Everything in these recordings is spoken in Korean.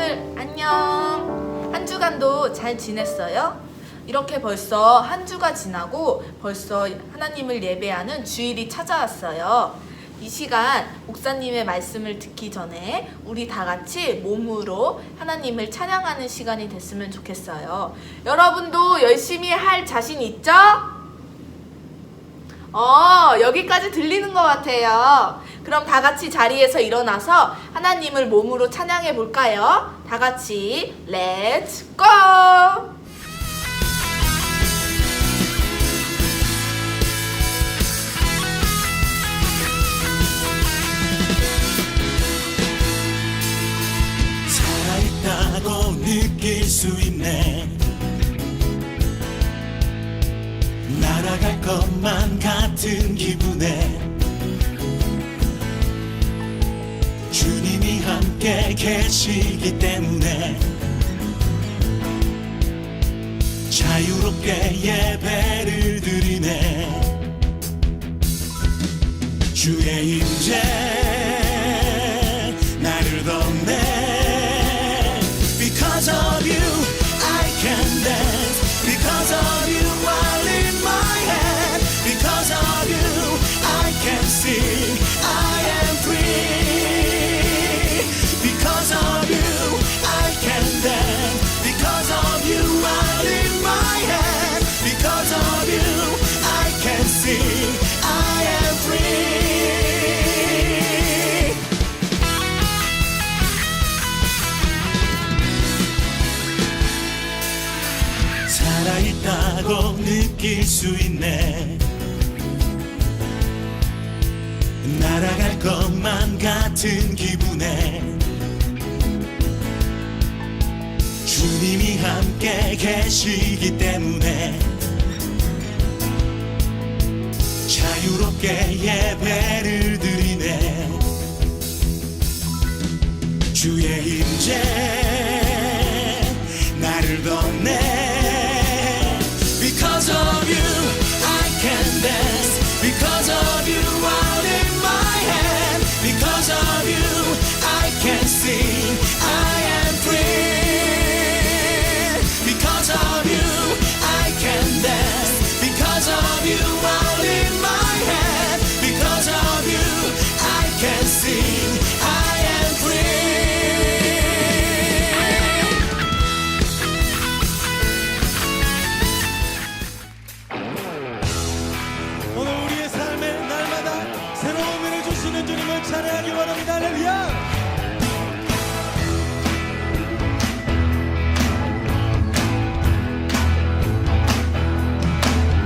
친구들 안녕. 한 주간도 잘 지냈어요? 이렇게 벌써 한 주가 지나고 벌써 하나님을 예배하는 주일이 찾아왔어요. 이 시간 목사님의 말씀을 듣기 전에 우리 다 같이 몸으로 하나님을 찬양하는 시간이 됐으면 좋겠어요. 여러분도 열심히 할 자신 있죠? 여기까지 들리는 것 같아요. 그럼 다 같이 자리에서 일어나서 하나님을 몸으로 찬양해 볼까요? 다 같이 렛츠 고! 살아있다고 느낄 수 있네. 날아갈 것만 같은 기분에 주님이 함께 계시기 때문에 자유롭게 예배를 드리네. 주의 임재 나를 덮네. Because of you I can dance. Because of you I lift my hand. Because of you I can sing. I am free. Because of you I can dance. Because of you I lift my hand. Because of you I can sing. I am free. 살아있다고 느낄 수 있네. 날아갈 것만 같은 기분에 주님이 함께 계시기 때문에 자유롭게 예배를 드리네. 주의 임재 나를 덮네. Because of you I can dance. Because of you I lift my hand. Because of you I can sing. I am free. Because of you I can dance. Because of you I lift my hand. Because of you I can sing. I am free. 오늘 우리의 삶에 날마다 새로운 은혜를 주시는 주님을 찬양하기 원합니다. 할렐루야.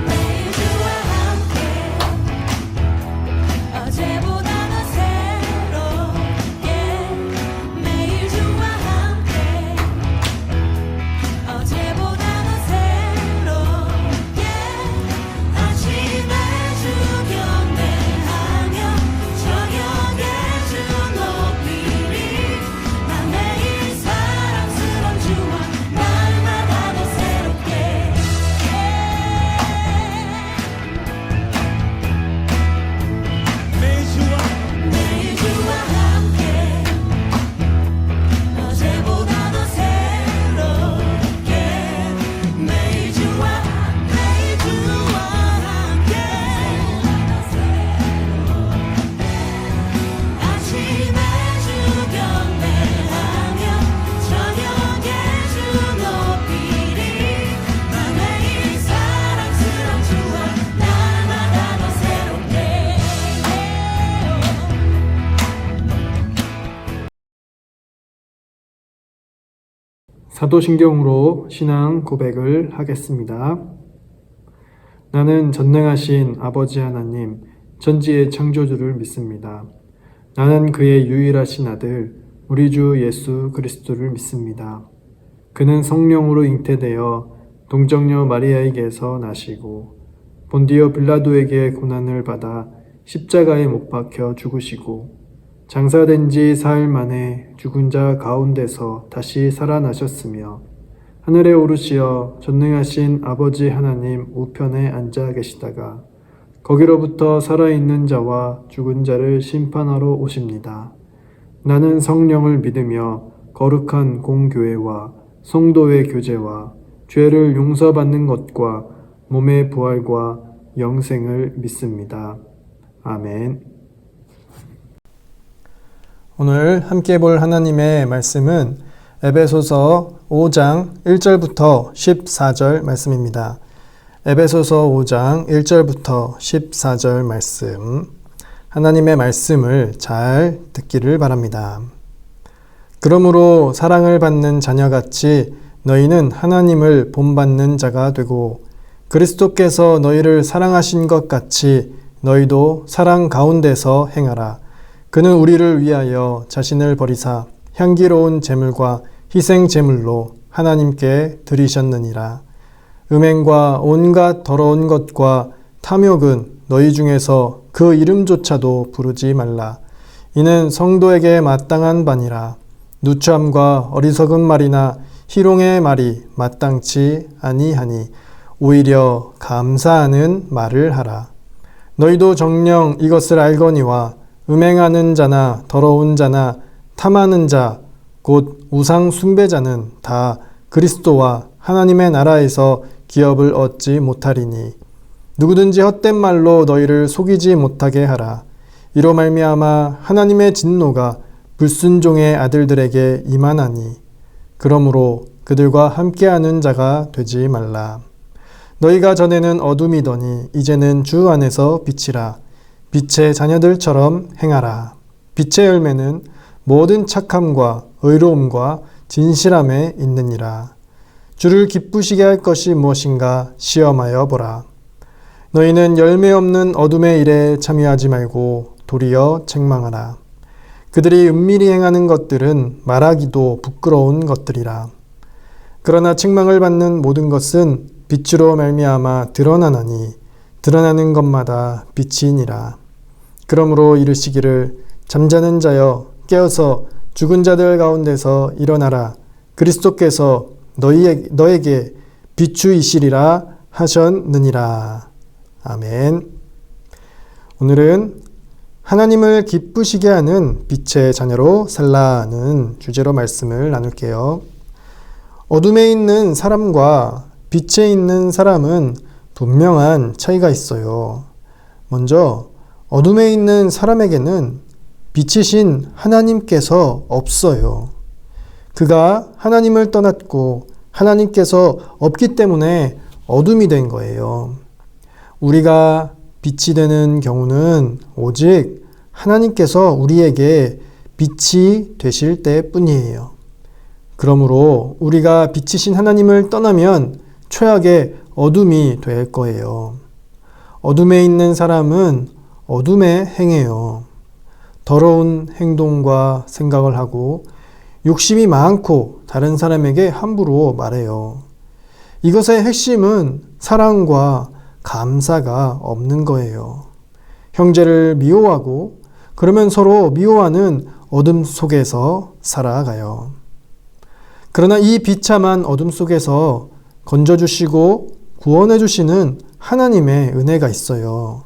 매일 주와 함께 어제보다는 새롭게 매일 주와 함께 어제보다는 새롭게 아침에 주 경배하며 저녁에 주 높이리. 나 매일 사랑스러운 주와 날마다 더 새롭게 매일 주와 함께 어제보다 더 새롭게 매일 주와 함께 아침에 주 경배하며 저녁에 주 높이리. 나 매일 사랑스러운 주와 날마다 더 새롭게 사도신경으로 신앙 고백을 하겠습니다. 나는 전능하신 아버지 하나님, 전지의 창조주를 믿습니다. 나는 그의 유일하신 아들, 우리 주 예수 그리스도를 믿습니다. 그는 성령으로 잉태되어 동정녀 마리아에게서 나시고 본디오 빌라도에게 고난을 받아 십자가에 못 박혀 죽으시고 장사된 지 사흘 만에 죽은 자 가운데서 다시 살아나셨으며 하늘에 오르시어 전능하신 아버지 하나님 우편에 앉아 계시다가 거기로부터 살아있는 자와 죽은 자를 심판하러 오십니다. 나는 성령을 믿으며 거룩한 공교회와 성도의 교제와 죄를 용서받는 것과 몸의 부활과 영생을 믿습니다. 아멘. 오늘 함께 볼 하나님의 말씀은 에베소서 5장 1절부터 14절 말씀입니다. 에베소서 5장 1절부터 14절 말씀, 하나님의 말씀을 잘 듣기를 바랍니다. 그러므로 사랑을 받는 자녀같이 너희는 하나님을 본받는 자가 되고 그리스도께서 너희를 사랑하신 것 같이 너희도 사랑 가운데서 행하라. 그는 우리를 위하여 자신을 버리사 향기로운 제물과 희생 제물로 하나님께 드리셨느니라. 음행과 온갖 더러운 것과 탐욕은 너희 중에서 그 이름조차도 부르지 말라. 이는 성도에게 마땅한 바니라. 누추함과 어리석은 말이나 희롱의 말이 마땅치 아니하니 오히려 감사하는 말을 하라. 너희도 정녕 이것을 알거니와 음행하는 자나 더러운 자나 탐하는 자 곧 우상 숭배자는 다 그리스도와 하나님의 나라에서 기업을 얻지 못하리니 누구든지 헛된 말로 너희를 속이지 못하게 하라. 이로 말미암아 하나님의 진노가 불순종의 아들들에게 임하나니 그러므로 그들과 함께하는 자가 되지 말라. 너희가 전에는 어둠이더니 이제는 주 안에서 빛이라. 빛의 자녀들처럼 행하라. 빛의 열매는 모든 착함과 의로움과 진실함에 있느니라. 주를 기쁘시게 할 것이 무엇인가 시험하여 보라. 너희는 열매 없는 어둠의 일에 참여하지 말고 도리어 책망하라. 그들이 은밀히 행하는 것들은 말하기도 부끄러운 것들이라. 그러나 책망을 받는 모든 것은 빛으로 말미암아 드러나나니 드러나는 것마다 빛이니라. 그러므로 이르시기를 잠자는 자여 깨어서 죽은 자들 가운데서 일어나라. 그리스도께서 너에게 비추이시리라 하셨느니라. 아멘. 오늘은 하나님을 기쁘시게 하는 빛의 자녀로 살라는 주제로 말씀을 나눌게요. 어둠에 있는 사람과 빛에 있는 사람은 분명한 차이가 있어요. 먼저 어둠에 있는 사람에게는 빛이신 하나님께서 없어요. 그가 하나님을 떠났고 하나님께서 없기 때문에 어둠이 된 거예요. 우리가 빛이 되는 경우는 오직 하나님께서 우리에게 빛이 되실 때뿐이에요. 그러므로 우리가 빛이신 하나님을 떠나면 최악의 어둠이 될 거예요. 어둠에 있는 사람은 어둠에 행해요. 더러운 행동과 생각을 하고 욕심이 많고 다른 사람에게 함부로 말해요. 이것의 핵심은 사랑과 감사가 없는 거예요. 형제를 미워하고 그러면 서로 미워하는 어둠 속에서 살아가요. 그러나 이 비참한 어둠 속에서 건져주시고 구원해주시는 하나님의 은혜가 있어요.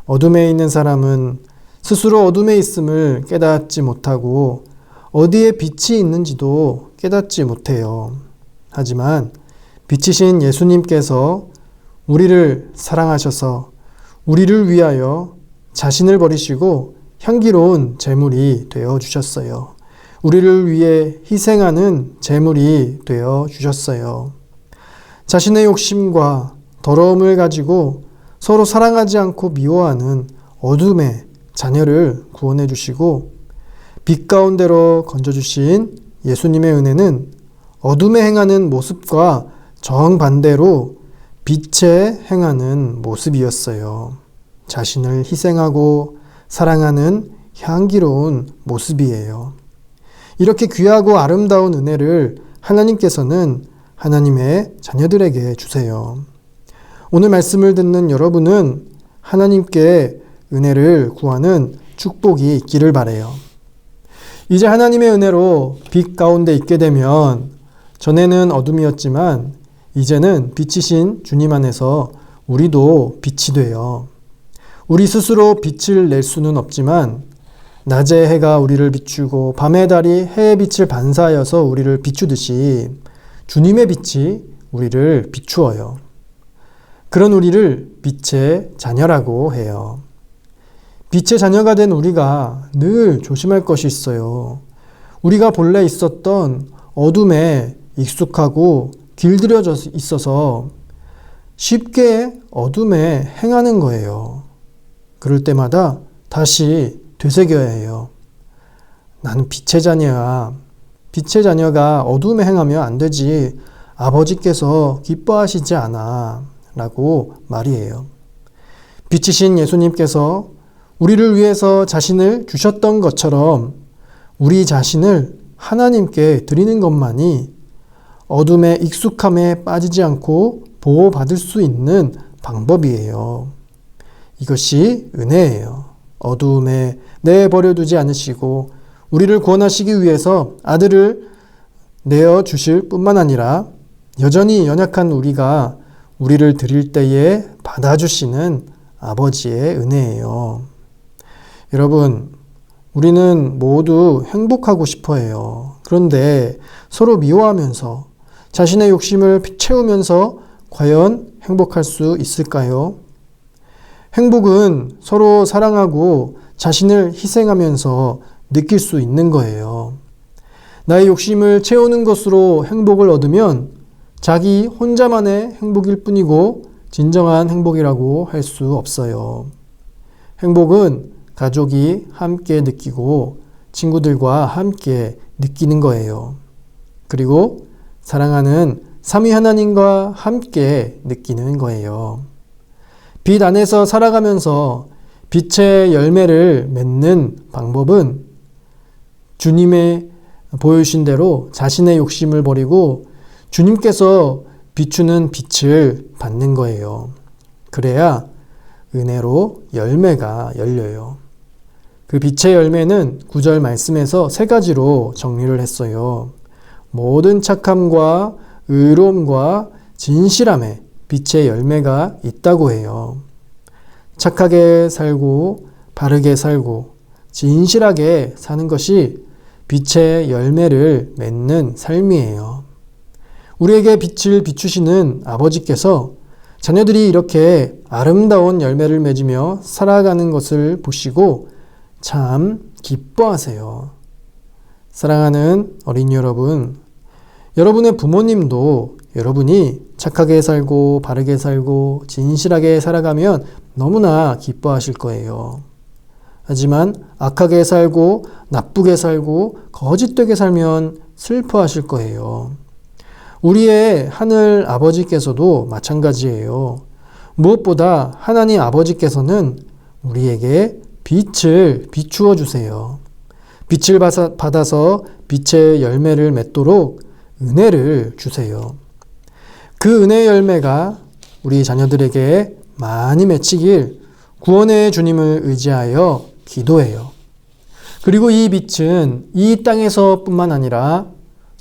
어둠에 있는 사람은 스스로 어둠에 있음을 깨닫지 못하고 어디에 빛이 있는지도 깨닫지 못해요. 하지만 빛이신 예수님께서 우리를 사랑하셔서 우리를 위하여 자신을 버리시고 향기로운 제물이 되어 주셨어요. 우리를 위해 희생하는 제물이 되어 주셨어요. 자신의 욕심과 더러움을 가지고 서로 사랑하지 않고 미워하는 어둠의 자녀를 구원해 주시고 빛 가운데로 건져주신 예수님의 은혜는 어둠에 행하는 모습과 정반대로 빛에 행하는 모습이었어요. 자신을 희생하고 사랑하는 향기로운 모습이에요. 이렇게 귀하고 아름다운 은혜를 하나님께서는 하나님의 자녀들에게 주세요. 오늘 말씀을 듣는 여러분은 하나님께 은혜를 구하는 축복이 있기를 바라요. 이제 하나님의 은혜로 빛 가운데 있게 되면 전에는 어둠이었지만 이제는 빛이신 주님 안에서 우리도 빛이 돼요. 우리 스스로 빛을 낼 수는 없지만 낮에 해가 우리를 비추고 밤의 달이 해의 빛을 반사하여서 우리를 비추듯이 주님의 빛이 우리를 비추어요. 그런 우리를 빛의 자녀라고 해요. 빛의 자녀가 된 우리가 늘 조심할 것이 있어요. 우리가 본래 있었던 어둠에 익숙하고 길들여져 있어서 쉽게 어둠에 행하는 거예요. 그럴 때마다 다시 되새겨야 해요. 나는 빛의 자녀야. 빛의 자녀가 어둠에 행하면 안 되지. 아버지께서 기뻐하시지 않아. 라고 말이에요. 빛이신 예수님께서 우리를 위해서 자신을 주셨던 것처럼 우리 자신을 하나님께 드리는 것만이 어둠의 익숙함에 빠지지 않고 보호받을 수 있는 방법이에요. 이것이 은혜예요. 어두움에 내버려두지 않으시고 우리를 구원하시기 위해서 아들을 내어주실 뿐만 아니라 여전히 연약한 우리가 우리를 드릴 때에 받아주시는 아버지의 은혜예요. 여러분, 우리는 모두 행복하고 싶어 해요. 그런데 서로 미워하면서 자신의 욕심을 채우면서 과연 행복할 수 있을까요? 행복은 서로 사랑하고 자신을 희생하면서 느낄 수 있는 거예요. 나의 욕심을 채우는 것으로 행복을 얻으면 자기 혼자만의 행복일 뿐이고 진정한 행복이라고 할 수 없어요. 행복은 가족이 함께 느끼고 친구들과 함께 느끼는 거예요. 그리고 사랑하는 삼위 하나님과 함께 느끼는 거예요. 빛 안에서 살아가면서 빛의 열매를 맺는 방법은 주님의 보여주신 대로 자신의 욕심을 버리고 주님께서 비추는 빛을 받는 거예요. 그래야 은혜로 열매가 열려요. 그 빛의 열매는 9절 말씀에서 3가지로 정리를 했어요. 모든 착함과 의로움과 진실함에 빛의 열매가 있다고 해요. 착하게 살고 바르게 살고 진실하게 사는 것이 빛의 열매를 맺는 삶이에요. 우리에게 빛을 비추시는 아버지께서 자녀들이 이렇게 아름다운 열매를 맺으며 살아가는 것을 보시고 참 기뻐하세요. 사랑하는 어린이 여러분, 여러분의 부모님도 여러분이 착하게 살고 바르게 살고 진실하게 살아가면 너무나 기뻐하실 거예요. 하지만 악하게 살고 나쁘게 살고 거짓되게 살면 슬퍼하실 거예요. 우리의 하늘 아버지께서도 마찬가지예요. 무엇보다 하나님 아버지께서는 우리에게 빛을 비추어 주세요. 빛을 받아서 빛의 열매를 맺도록 은혜를 주세요. 그 은혜의 열매가 우리 자녀들에게 많이 맺히길 구원의 주님을 의지하여 기도해요. 그리고 이 빛은 이 땅에서 뿐만 아니라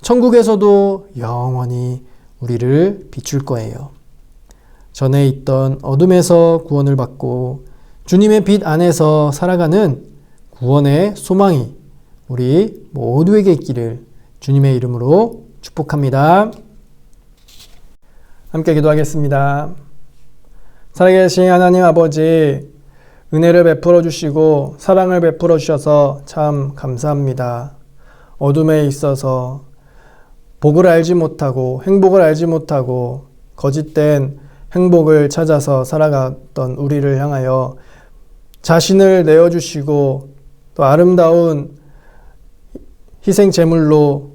천국에서도 영원히 우리를 비출 거예요. 전에 있던 어둠에서 구원을 받고 주님의 빛 안에서 살아가는 구원의 소망이 우리 모두에게 있기를 주님의 이름으로 축복합니다. 함께 기도하겠습니다. 살아계신 하나님 아버지, 은혜를 베풀어 주시고 사랑을 베풀어 주셔서 참 감사합니다. 어둠에 있어서 복을 알지 못하고 행복을 알지 못하고 거짓된 행복을 찾아서 살아갔던 우리를 향하여 자신을 내어주시고 또 아름다운 희생 제물로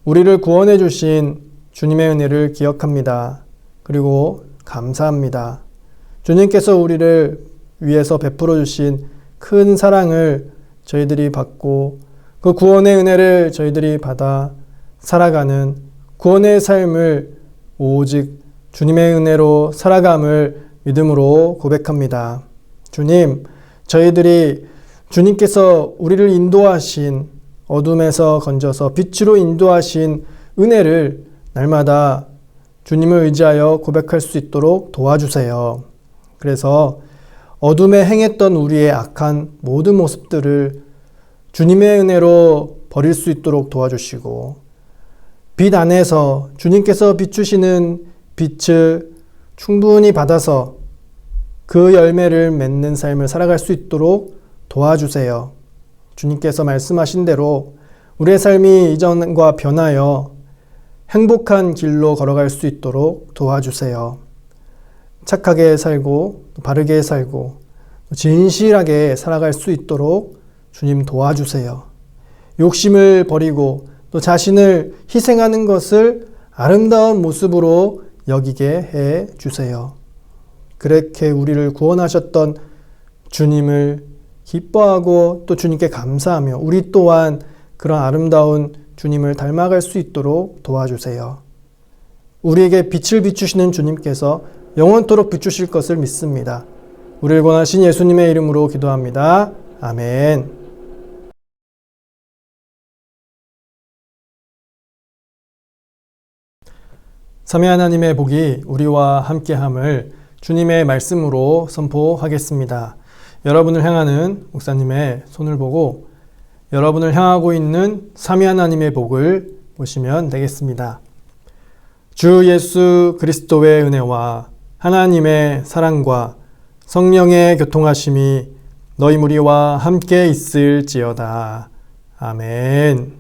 우리를 구원해 주신 주님의 은혜를 기억합니다. 그리고 감사합니다. 주님께서 우리를 위해서 베풀어 주신 큰 사랑을 저희들이 받고 그 구원의 은혜를 저희들이 받아 살아가는 구원의 삶을 오직 주님의 은혜로 살아감을 믿음으로 고백합니다. 주님, 저희들이 주님께서 우리를 인도하신 어둠에서 건져서 빛으로 인도하신 은혜를 날마다 주님을 의지하여 고백할 수 있도록 도와주세요. 그래서 어둠에 행했던 우리의 악한 모든 모습들을 주님의 은혜로 버릴 수 있도록 도와주시고 빛 안에서 주님께서 비추시는 빛을 충분히 받아서 그 열매를 맺는 삶을 살아갈 수 있도록 도와주세요. 주님께서 말씀하신 대로 우리의 삶이 이전과 변하여 행복한 길로 걸어갈 수 있도록 도와주세요. 착하게 살고 바르게 살고 진실하게 살아갈 수 있도록 주님 도와주세요. 욕심을 버리고 또 자신을 희생하는 것을 아름다운 모습으로 여기게 해 주세요. 그렇게 우리를 구원하셨던 주님을 기뻐하고 또 주님께 감사하며 우리 또한 그런 아름다운 주님을 닮아갈 수 있도록 도와주세요. 우리에게 빛을 비추시는 주님께서 영원토록 비추실 것을 믿습니다. 우리를 권하신 예수님의 이름으로 기도합니다. 아멘. 삼위 하나님의 복이 우리와 함께함을 주님의 말씀으로 선포하겠습니다. 여러분을 향하는 목사님의 손을 보고 여러분을 향하고 있는 삼위 하나님의 복을 보시면 되겠습니다. 주 예수 그리스도의 은혜와 하나님의 사랑과 성령의 교통하심이 너희 무리와 함께 있을지어다. 아멘.